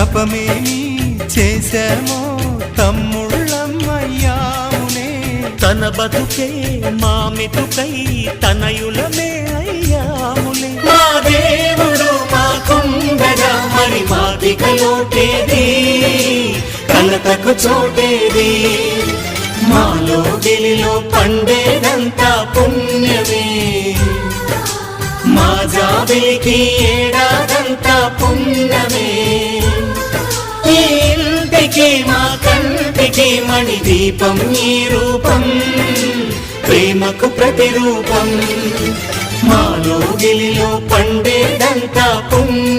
తపమేమి చేశామో తమ్ముళ్ళమ్మయ్యామునే. తన బతుకే మా మెతుకై తనయులమే అయ్యాములే. మా దేవుడు మాకుండగా మరి మాదిక లోటేది, కలతకు చోటేది. మాలో గిలిలో పండేదంతా పుణ్యమే, మా జాబిలికి ఏడాదంతా పుణ్యమే. ఈ ఇంటికి మా కంటికి మణి దీపం ఈ రూపం, ప్రేమకు ప్రతిరూపం. మాలో గిలిలో పండేదంతా పుణ్యం.